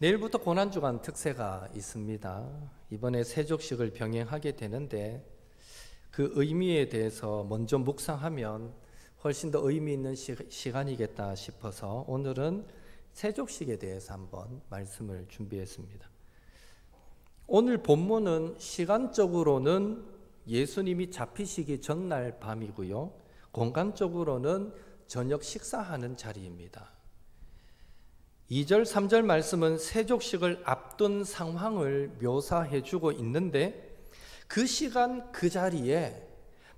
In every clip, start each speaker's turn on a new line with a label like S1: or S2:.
S1: 내일부터 고난주간 특세가 있습니다. 이번에 세족식을 병행하게 되는데 그 의미에 대해서 먼저 묵상하면 훨씬 더 의미 있는 시간이겠다 싶어서 오늘은 세족식에 대해서 한번 말씀을 준비했습니다. 오늘 본문은 시간적으로는 예수님이 잡히시기 전날 밤이고요. 공간적으로는 저녁 식사하는 자리입니다. 2절, 3절 말씀은 세족식을 앞둔 상황을 묘사해 주고 있는데 그 시간 그 자리에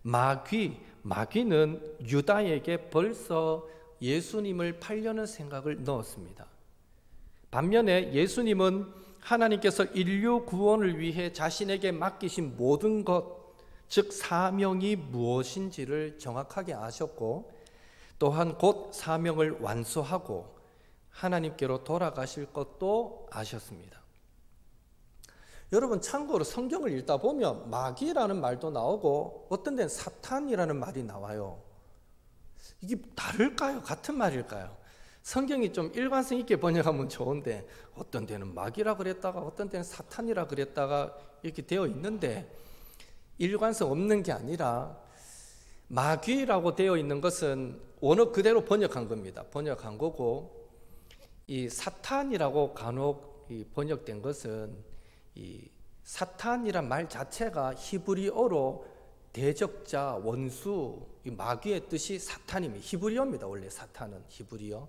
S1: 마귀는 유다에게 벌써 예수님을 팔려는 생각을 넣었습니다. 반면에 예수님은 하나님께서 인류 구원을 위해 자신에게 맡기신 모든 것, 즉 사명이 무엇인지를 정확하게 아셨고 또한 곧 사명을 완수하고 하나님께로 돌아가실 것도 아셨습니다. 여러분, 참고로 성경을 읽다 보면 마귀라는 말도 나오고 어떤 데는 사탄이라는 말이 나와요. 이게 다를까요? 같은 말일까요? 성경이 좀 일관성 있게 번역하면 좋은데 어떤 데는 마귀라 그랬다가 어떤 데는 사탄이라 그랬다가 이렇게 되어 있는데 일관성 없는 게 아니라 마귀라고 되어 있는 것은 원어 그대로 번역한 겁니다. 번역한 거고 이 사탄이라고 간혹 번역된 것은 이 사탄이란 말 자체가 히브리어로 대적자, 원수, 이 마귀의 뜻이 사탄입니다. 히브리어입니다. 원래 사탄은 히브리어.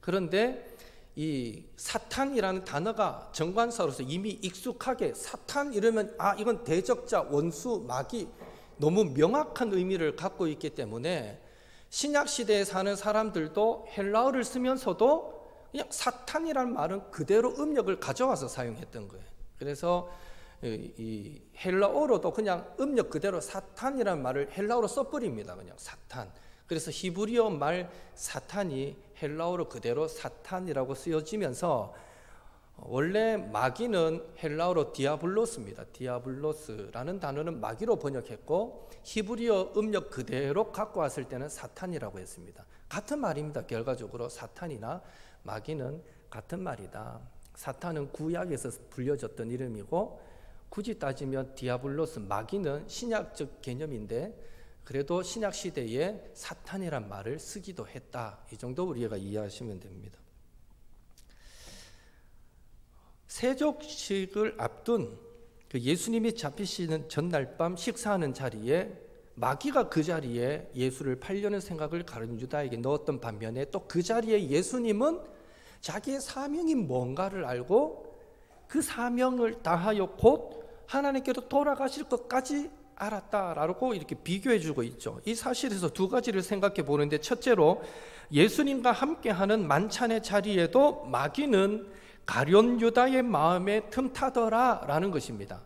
S1: 그런데 이 사탄이라는 단어가 정관사로서 이미 익숙하게 사탄 이러면 이건 대적자, 원수, 마귀 너무 명확한 의미를 갖고 있기 때문에 신약 시대에 사는 사람들도 헬라어를 쓰면서도 그냥 사탄이라는 말은 그대로 음력을 가져와서 사용했던 거예요. 그래서 이 헬라어로도 그냥 음력 그대로 사탄이라는 말을 헬라어로 써버립니다. 그냥 사탄. 그래서 히브리어 말 사탄이 헬라어로 그대로 사탄이라고 쓰여지면서 원래 마귀는 헬라어로 디아블로스입니다. 디아블로스라는 단어는 마귀로 번역했고 히브리어 음력 그대로 갖고 왔을 때는 사탄이라고 했습니다. 같은 말입니다. 결과적으로 사탄이나 마귀는 같은 말이다. 사탄은 구약에서 불려졌던 이름이고 굳이 따지면 디아블로스, 마귀는 신약적 개념인데 그래도 신약 시대에 사탄이란 말을 쓰기도 했다. 이 정도 우리가 이해하시면 됩니다. 세족식을 앞둔 그 예수님이 잡히시는 전날 밤 식사하는 자리에 마귀가 그 자리에 예수를 팔려는 생각을 가룟 유다에게 넣었던 반면에 또 그 자리에 예수님은 자기의 사명이 뭔가를 알고 그 사명을 다하여 곧 하나님께로 돌아가실 것까지 알았다라고 이렇게 비교해 주고 있죠. 이 사실에서 두 가지를 생각해 보는데 첫째로 예수님과 함께하는 만찬의 자리에도 마귀는 가룟 유다의 마음에 틈타더라라는 것입니다.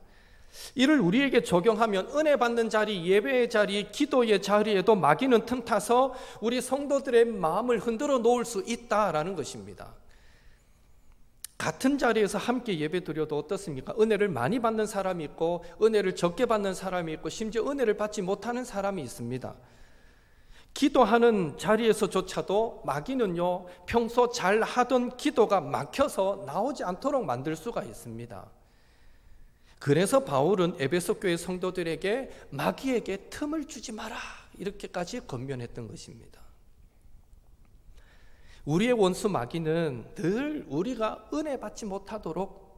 S1: 이를 우리에게 적용하면 은혜 받는 자리, 예배의 자리, 기도의 자리에도 마귀는 틈타서 우리 성도들의 마음을 흔들어 놓을 수 있다라는 것입니다. 같은 자리에서 함께 예배 드려도 어떻습니까? 은혜를 많이 받는 사람이 있고 은혜를 적게 받는 사람이 있고 심지어 은혜를 받지 못하는 사람이 있습니다. 기도하는 자리에서조차도 마귀는요, 평소 잘 하던 기도가 막혀서 나오지 않도록 만들 수가 있습니다. 그래서 바울은 에베소 교회 성도들에게 마귀에게 틈을 주지 마라 이렇게까지 권면했던 것입니다. 우리의 원수 마귀는 늘 우리가 은혜 받지 못하도록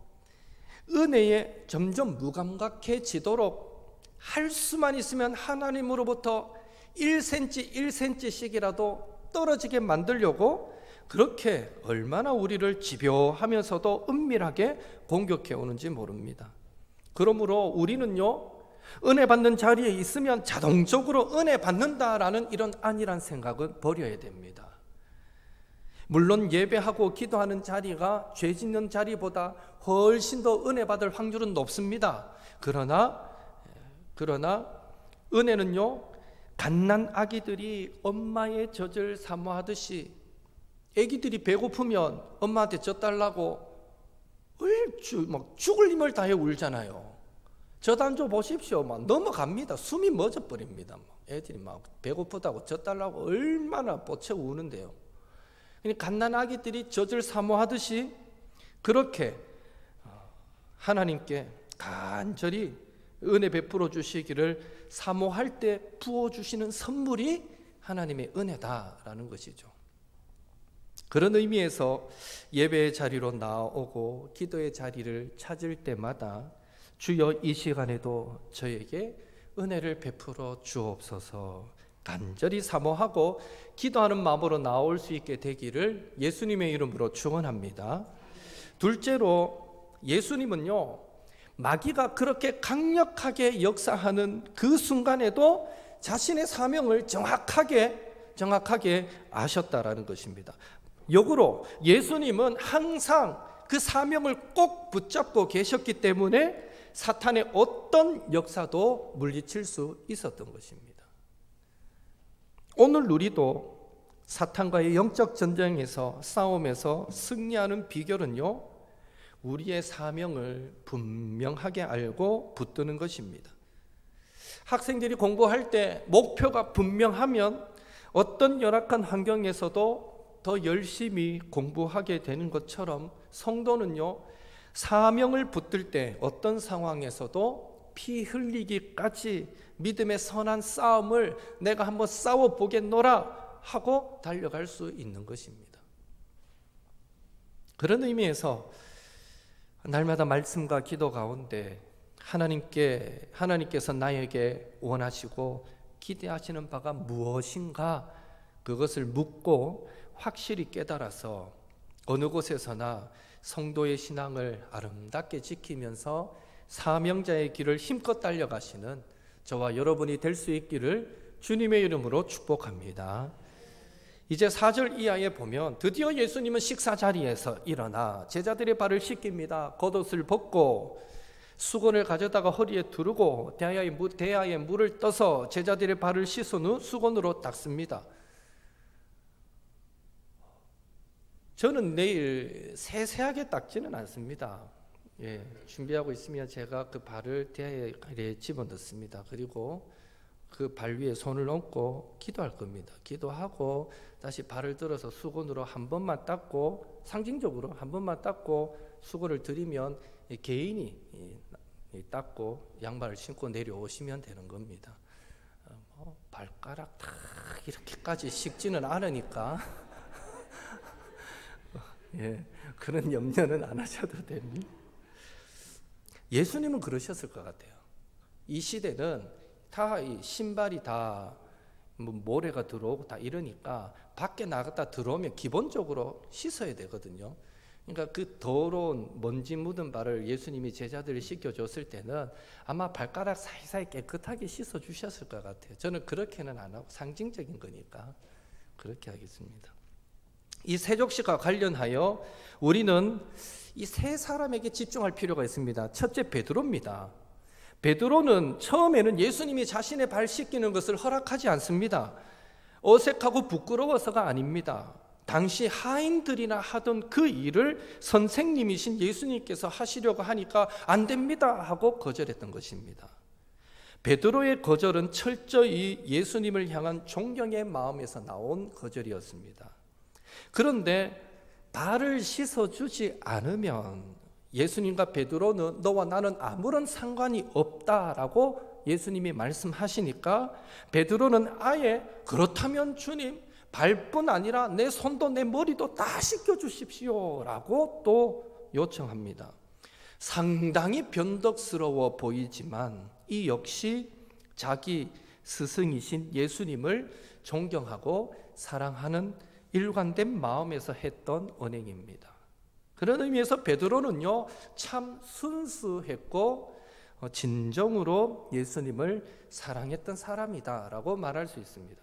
S1: 은혜에 점점 무감각해지도록 할 수만 있으면 하나님으로부터 1cm 1cm씩이라도 떨어지게 만들려고 그렇게 얼마나 우리를 집요하면서도 은밀하게 공격해 오는지 모릅니다. 그러므로 우리는요, 은혜 받는 자리에 있으면 자동적으로 은혜 받는다라는 이런 안일한 생각은 버려야 됩니다. 물론 예배하고 기도하는 자리가 죄 짓는 자리보다 훨씬 더 은혜 받을 확률은 높습니다. 그러나 은혜는요, 갓난 아기들이 엄마의 젖을 사모하듯이 아기들이 배고프면 엄마한테 젖 달라고 막 죽을 힘을 다해 울잖아요. 젖 안 줘 보십시오. 막 넘어갑니다. 숨이 멎어버립니다. 애들이 막 배고프다고 젖 달라고 얼마나 뻗쳐 우는데요. 갓난 아기들이 젖을 사모하듯이 그렇게 하나님께 간절히 은혜 베풀어 주시기를 사모할 때 부어주시는 선물이 하나님의 은혜다라는 것이죠. 그런 의미에서 예배의 자리로 나오고 기도의 자리를 찾을 때마다 주여 이 시간에도 저에게 은혜를 베풀어 주옵소서 간절히 사모하고 기도하는 마음으로 나올 수 있게 되기를 예수님의 이름으로 축원합니다. 둘째로 예수님은요, 마귀가 그렇게 강력하게 역사하는 그 순간에도 자신의 사명을 정확하게 아셨다라는 것입니다. 역으로 예수님은 항상 그 사명을 꼭 붙잡고 계셨기 때문에 사탄의 어떤 역사도 물리칠 수 있었던 것입니다. 오늘 우리도 사탄과의 영적 전쟁에서 싸움에서 승리하는 비결은요, 우리의 사명을 분명하게 알고 붙드는 것입니다. 학생들이 공부할 때 목표가 분명하면 어떤 열악한 환경에서도 더 열심히 공부하게 되는 것처럼 성도는요, 사명을 붙들 때 어떤 상황에서도 피 흘리기까지 믿음의 선한 싸움을 내가 한번 싸워보겠노라 하고 달려갈 수 있는 것입니다. 그런 의미에서 날마다 말씀과 기도 가운데 하나님께서 나에게 원하시고 기대하시는 바가 무엇인가, 그것을 묻고 확실히 깨달아서 어느 곳에서나 성도의 신앙을 아름답게 지키면서 사명자의 길을 힘껏 달려가시는 저와 여러분이 될 수 있기를 주님의 이름으로 축복합니다. 이제 4절 이하에 보면 드디어 예수님은 식사 자리에서 일어나 제자들의 발을 씻깁니다. 겉옷을 벗고 수건을 가져다가 허리에 두르고 대야에 물을 떠서 제자들의 발을 씻은 후 수건으로 닦습니다. 저는 내일 세세하게 닦지는 않습니다. 준비하고 있으면 제가 그 발을 대야에 집어넣습니다. 그리고 그 발 위에 손을 얹고 기도할 겁니다. 기도하고 다시 발을 들어서 수건으로 한 번만 닦고, 상징적으로 한 번만 닦고 수건을 들이면 개인이 닦고 양말을 신고 내려오시면 되는 겁니다. 발가락 다 이렇게까지 씻지는 않으니까 그런 염려는 안 하셔도 됩니다. 예수님은 그러셨을 것 같아요. 이 시대는 다 신발이 다 모래가 들어오고 다 이러니까 밖에 나갔다 들어오면 기본적으로 씻어야 되거든요. 그러니까 그 더러운 먼지 묻은 발을 예수님이 제자들을 씻겨줬을 때는 아마 발가락 사이사이 깨끗하게 씻어주셨을 것 같아요. 저는 그렇게는 안 하고 상징적인 거니까 그렇게 하겠습니다. 이 세족식과 관련하여 우리는 이 세 사람에게 집중할 필요가 있습니다. 첫째, 베드로입니다. 베드로는 처음에는 예수님이 자신의 발 씻기는 것을 허락하지 않습니다. 어색하고 부끄러워서가 아닙니다. 당시 하인들이나 하던 그 일을 선생님이신 예수님께서 하시려고 하니까 안 됩니다 하고 거절했던 것입니다. 베드로의 거절은 철저히 예수님을 향한 존경의 마음에서 나온 거절이었습니다. 그런데 발을 씻어주지 않으면 예수님과 베드로는 너와 나는 아무런 상관이 없다라고 예수님이 말씀하시니까 베드로는 아예 그렇다면 주님, 발뿐 아니라 내 손도 내 머리도 다 씻겨주십시오 라고 또 요청합니다. 상당히 변덕스러워 보이지만 이 역시 자기 스승이신 예수님을 존경하고 사랑하는 일관된 마음에서 했던 언행입니다. 그런 의미에서 베드로는요, 참 순수했고 진정으로 예수님을 사랑했던 사람이다라고 말할 수 있습니다.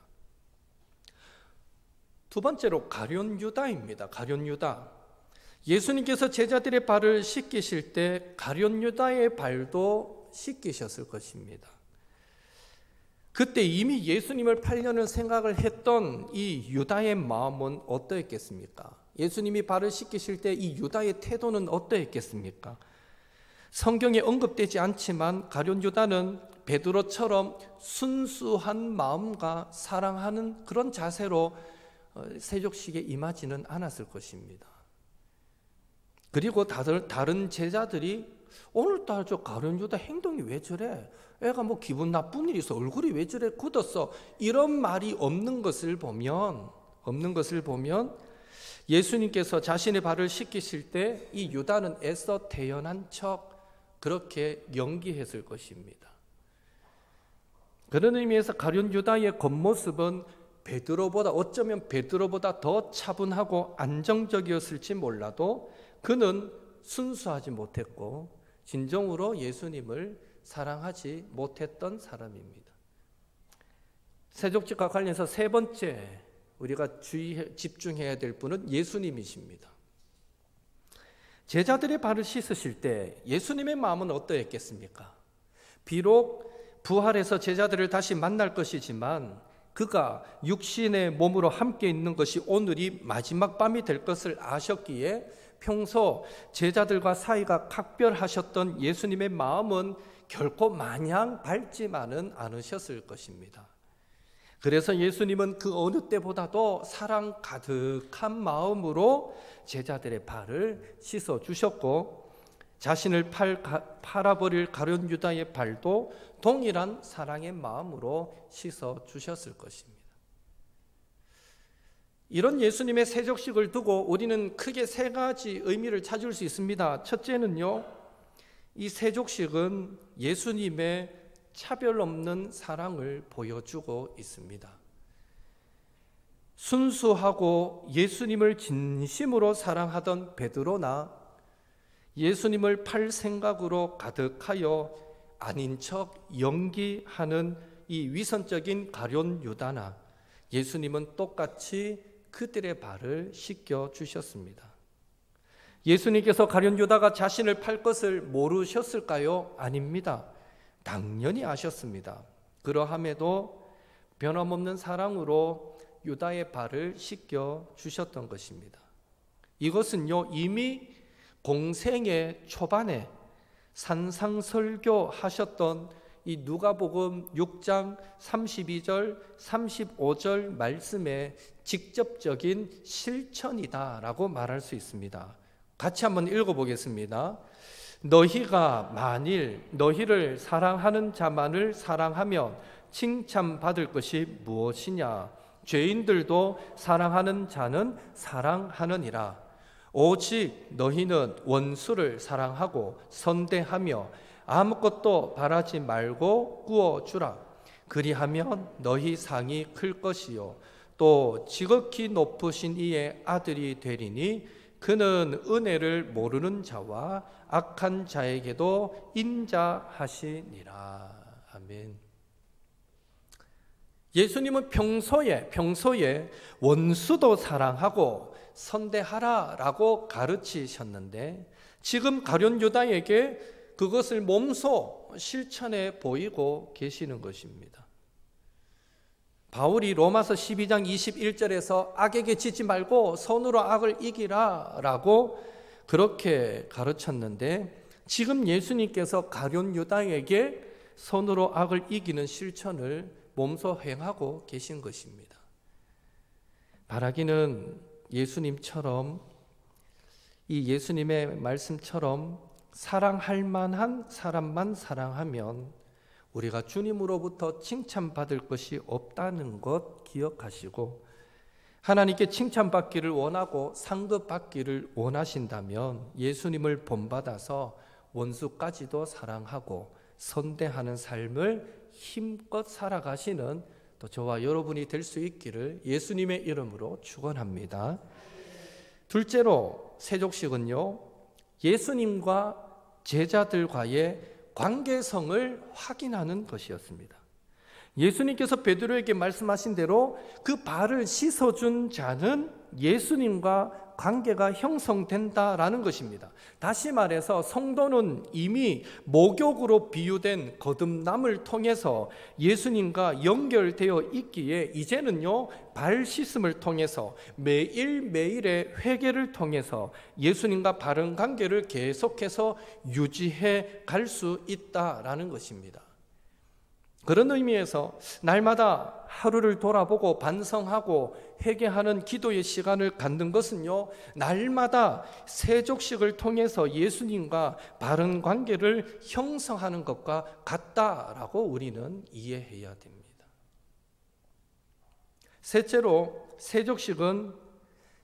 S1: 두 번째로 가룟 유다입니다. 가룟 유다. 예수님께서 제자들의 발을 씻기실 때 가룟 유다의 발도 씻기셨을 것입니다. 그때 이미 예수님을 팔려는 생각을 했던 이 유다의 마음은 어떠했겠습니까? 예수님이 발을 씻기실 때 이 유다의 태도는 어떠했겠습니까? 성경에 언급되지 않지만 가룟 유다는 베드로처럼 순수한 마음과 사랑하는 그런 자세로 세족식에 임하지는 않았을 것입니다. 그리고 다른 제자들이 오늘따라 저 가룟 유다 행동이 왜 저래? 애가 뭐 기분 나쁜 일이 있어? 얼굴이 왜 저래 굳었어? 이런 말이 없는 것을 보면 예수님께서 자신의 발을 씻기실 때 이 유다는 애써 태연한 척 그렇게 연기했을 것입니다. 그런 의미에서 가룟 유다의 겉모습은 어쩌면 베드로보다 더 차분하고 안정적이었을지 몰라도 그는 순수하지 못했고 진정으로 예수님을 사랑하지 못했던 사람입니다. 세족집과 관련해서 세 번째 우리가 집중해야 될 분은 예수님이십니다. 제자들의 발을 씻으실 때 예수님의 마음은 어떠했겠습니까? 비록 부활해서 제자들을 다시 만날 것이지만 그가 육신의 몸으로 함께 있는 것이 오늘이 마지막 밤이 될 것을 아셨기에 평소 제자들과 사이가 각별하셨던 예수님의 마음은 결코 마냥 밝지만은 않으셨을 것입니다. 그래서 예수님은 그 어느 때보다도 사랑 가득한 마음으로 제자들의 발을 씻어 주셨고 자신을 팔아버릴 가룟 유다의 발도 동일한 사랑의 마음으로 씻어 주셨을 것입니다. 이런 예수님의 세족식을 두고 우리는 크게 세 가지 의미를 찾을 수 있습니다. 첫째는요, 이 세족식은 예수님의 차별 없는 사랑을 보여주고 있습니다. 순수하고 예수님을 진심으로 사랑하던 베드로나 예수님을 팔 생각으로 가득하여 아닌 척 연기하는 이 위선적인 가룟 유다나 예수님은 똑같이 그들의 발을 씻겨 주셨습니다. 예수님께서 가룟 유다가 자신을 팔 것을 모르셨을까요? 아닙니다. 당연히 아셨습니다. 그러함에도 변함없는 사랑으로 유다의 발을 씻겨 주셨던 것입니다. 이것은요, 이미 공생의 초반에 산상설교 하셨던 이 누가복음 6장 32절 35절 말씀의 직접적인 실천이다라고 말할 수 있습니다. 같이 한번 읽어보겠습니다. 너희가 만일 너희를 사랑하는 자만을 사랑하면 칭찬받을 것이 무엇이냐? 죄인들도 사랑하는 자는 사랑하느니라. 오직 너희는 원수를 사랑하고 선대하며 아무것도 바라지 말고 구워주라. 그리하면 너희 상이 클 것이요 또 지극히 높으신 이의 아들이 되리니 그는 은혜를 모르는 자와 악한 자에게도 인자하시니라. 아멘. 예수님은 평소에 원수도 사랑하고 선대하라라고 가르치셨는데 지금 가룟 유다에게 그것을 몸소 실천해 보이고 계시는 것입니다. 바울이 로마서 12장 21절에서 악에게 지지 말고 선으로 악을 이기라 라고 그렇게 가르쳤는데 지금 예수님께서 가룟 유다에게 선으로 악을 이기는 실천을 몸소 행하고 계신 것입니다. 바라기는 예수님처럼 이 예수님의 말씀처럼 사랑할 만한 사람만 사랑하면 우리가 주님으로부터 칭찬받을 것이 없다는 것 기억하시고 하나님께 칭찬받기를 원하고 상급받기를 원하신다면 예수님을 본받아서 원수까지도 사랑하고 선대하는 삶을 힘껏 살아가시는 또 저와 여러분이 될 수 있기를 예수님의 이름으로 축원합니다. 둘째로 세족식은요, 예수님과 제자들과의 관계성을 확인하는 것이었습니다. 예수님께서 베드로에게 말씀하신 대로 그 발을 씻어준 자는 예수님과 관계가 형성된다라는 것입니다. 다시 말해서 성도는 이미 목욕으로 비유된 거듭남을 통해서 예수님과 연결되어 있기에 이제는요, 발 씻음을 통해서 매일매일의 회개를 통해서 예수님과 바른 관계를 계속해서 유지해 갈 수 있다라는 것입니다. 그런 의미에서 날마다 하루를 돌아보고 반성하고 회개하는 기도의 시간을 갖는 것은요, 날마다 세족식을 통해서 예수님과 바른 관계를 형성하는 것과 같다라고 우리는 이해해야 됩니다. 셋째로, 세족식은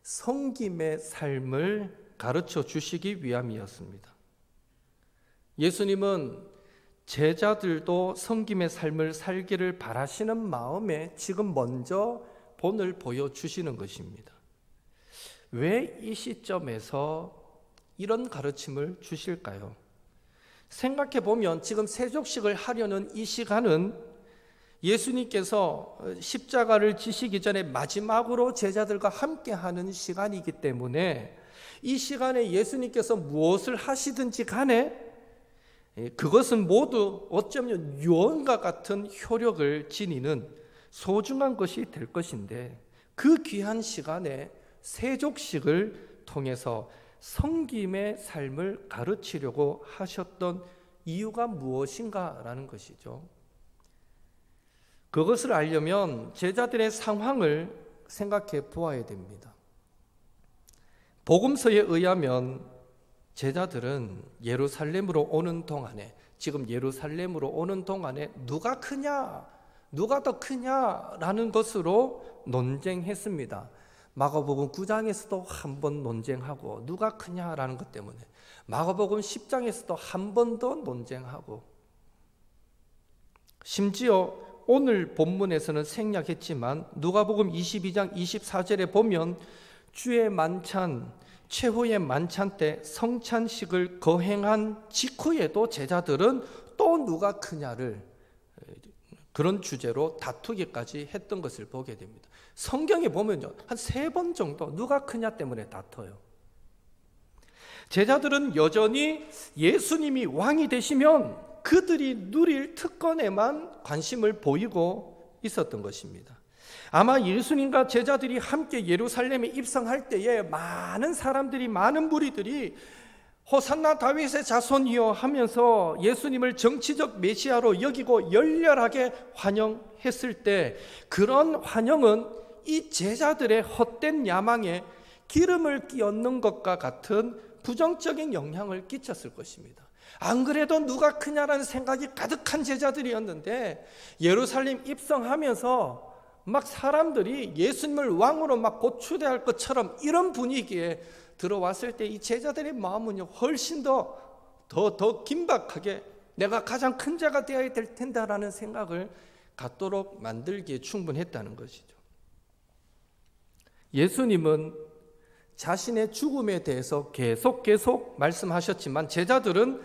S1: 섬김의 삶을 가르쳐 주시기 위함이었습니다. 예수님은 제자들도 섬김의 삶을 살기를 바라시는 마음에 지금 먼저 본을 보여주시는 것입니다. 왜 이 시점에서 이런 가르침을 주실까요? 생각해 보면 지금 세족식을 하려는 이 시간은 예수님께서 십자가를 지시기 전에 마지막으로 제자들과 함께하는 시간이기 때문에 이 시간에 예수님께서 무엇을 하시든지 간에 그것은 모두 어쩌면 유언과 같은 효력을 지니는 소중한 것이 될 것인데, 그 귀한 시간에 세족식을 통해서 섬김의 삶을 가르치려고 하셨던 이유가 무엇인가라는 것이죠. 그것을 알려면 제자들의 상황을 생각해 보아야 됩니다. 복음서에 의하면 제자들은 예루살렘으로 오는 동안에, 지금 예루살렘으로 오는 동안에 누가 크냐, 누가 더 크냐라는 것으로 논쟁했습니다. 마가복음 9장에서도 한 번 논쟁하고, 누가 크냐라는 것 때문에 마가복음 10장에서도 한 번 더 논쟁하고, 심지어 오늘 본문에서는 생략했지만 누가복음 22장 24절에 보면 주의 만찬, 최후의 만찬 때 성찬식을 거행한 직후에도 제자들은 또 누가 크냐를 그런 주제로 다투기까지 했던 것을 보게 됩니다. 성경에 보면요, 한 3번 정도 누가 크냐 때문에 다퉈요. 제자들은 여전히 예수님이 왕이 되시면 그들이 누릴 특권에만 관심을 보이고 있었던 것입니다. 아마 예수님과 제자들이 함께 예루살렘에 입성할 때에 많은 사람들이, 많은 무리들이 호산나 다윗의 자손이여 하면서 예수님을 정치적 메시아로 여기고 열렬하게 환영했을 때, 그런 환영은 이 제자들의 헛된 야망에 기름을 끼얹는 것과 같은 부정적인 영향을 끼쳤을 것입니다. 안 그래도 누가 크냐라는 생각이 가득한 제자들이었는데, 예루살렘 입성하면서 막 사람들이 예수님을 왕으로 막 고추대할 것처럼 이런 분위기에 들어왔을 때 이 제자들의 마음은요, 훨씬 더 긴박하게 내가 가장 큰 자가 되어야 될 텐다라는 생각을 갖도록 만들기에 충분했다는 것이죠. 예수님은 자신의 죽음에 대해서 계속 말씀하셨지만, 제자들은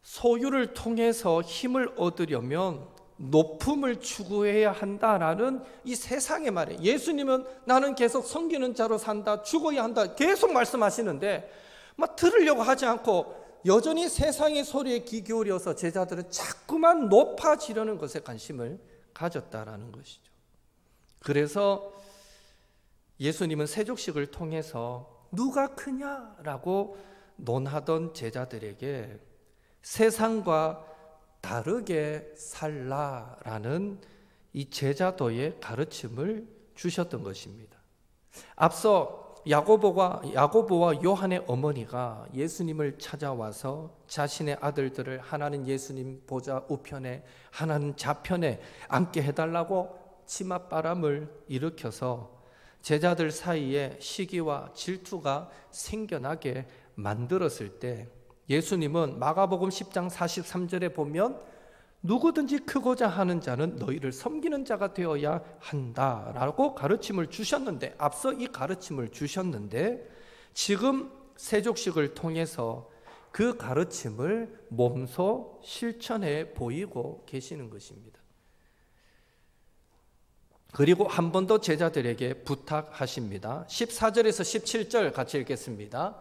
S1: 소유를 통해서 힘을 얻으려면 높음을 추구해야 한다라는 이 세상의 말에, 예수님은 나는 계속 섬기는 자로 산다, 죽어야 한다 계속 말씀하시는데 막 들으려고 하지 않고 여전히 세상의 소리에 귀 기울여서 제자들은 자꾸만 높아지려는 것에 관심을 가졌다라는 것이죠. 그래서 예수님은 세족식을 통해서 누가 크냐라고 논하던 제자들에게 세상과 다르게 살라라는 이 제자도의 가르침을 주셨던 것입니다. 앞서 야고보와 요한의 어머니가 예수님을 찾아와서 자신의 아들들을 하나는 예수님 보좌 우편에, 하나는 좌편에 앉게 해달라고 치맛바람을 일으켜서 제자들 사이에 시기와 질투가 생겨나게 만들었을 때, 예수님은 마가복음 10장 43절에 보면 누구든지 크고자 하는 자는 너희를 섬기는 자가 되어야 한다라고 가르침을 주셨는데, 앞서 이 가르침을 주셨는데 지금 세족식을 통해서 그 가르침을 몸소 실천해 보이고 계시는 것입니다. 그리고 한 번 더 제자들에게 부탁하십니다. 14절에서 17절 같이 읽겠습니다.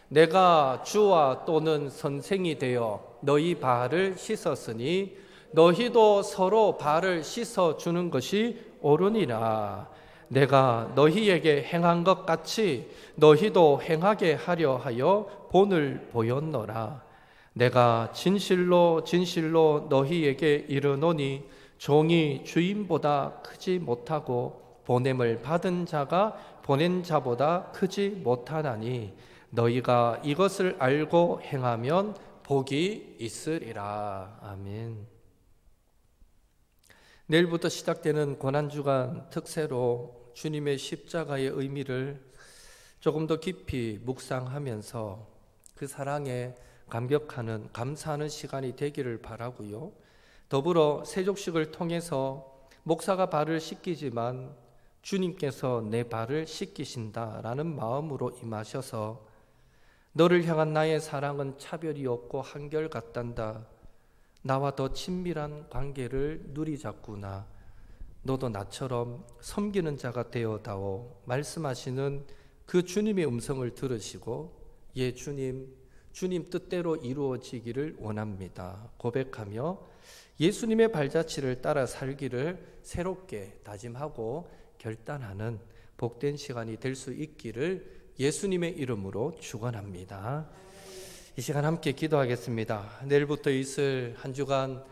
S1: 내가 주와 또는 선생이 되어 너희 발을 씻었으니 너희도 서로 발을 씻어주는 것이 옳으니라. 내가 너희에게 행한 것 같이 너희도 행하게 하려 하여 본을 보였노라. 내가 진실로 진실로 너희에게 이르노니 종이 주인보다 크지 못하고 보냄을 받은 자가 보낸 자보다 크지 못하나니 너희가 이것을 알고 행하면 복이 있으리라. 아멘. 내일부터 시작되는 고난주간 특세로 주님의 십자가의 의미를 조금 더 깊이 묵상하면서 그 사랑에 감격하는, 감사하는 시간이 되기를 바라고요. 더불어 세족식을 통해서 목사가 발을 씻기지만 주님께서 내 발을 씻기신다라는 마음으로 임하셔서 너를 향한 나의 사랑은 차별이 없고 한결같단다. 나와 더 친밀한 관계를 누리자꾸나. 너도 나처럼 섬기는 자가 되어다오. 말씀하시는 그 주님의 음성을 들으시고 예 주님 뜻대로 이루어지기를 원합니다 고백하며 예수님의 발자취를 따라 살기를 새롭게 다짐하고 결단하는 복된 시간이 될 수 있기를 예수님의 이름으로 축원합니다. 이 시간 함께 기도하겠습니다. 내일부터 있을 한 주간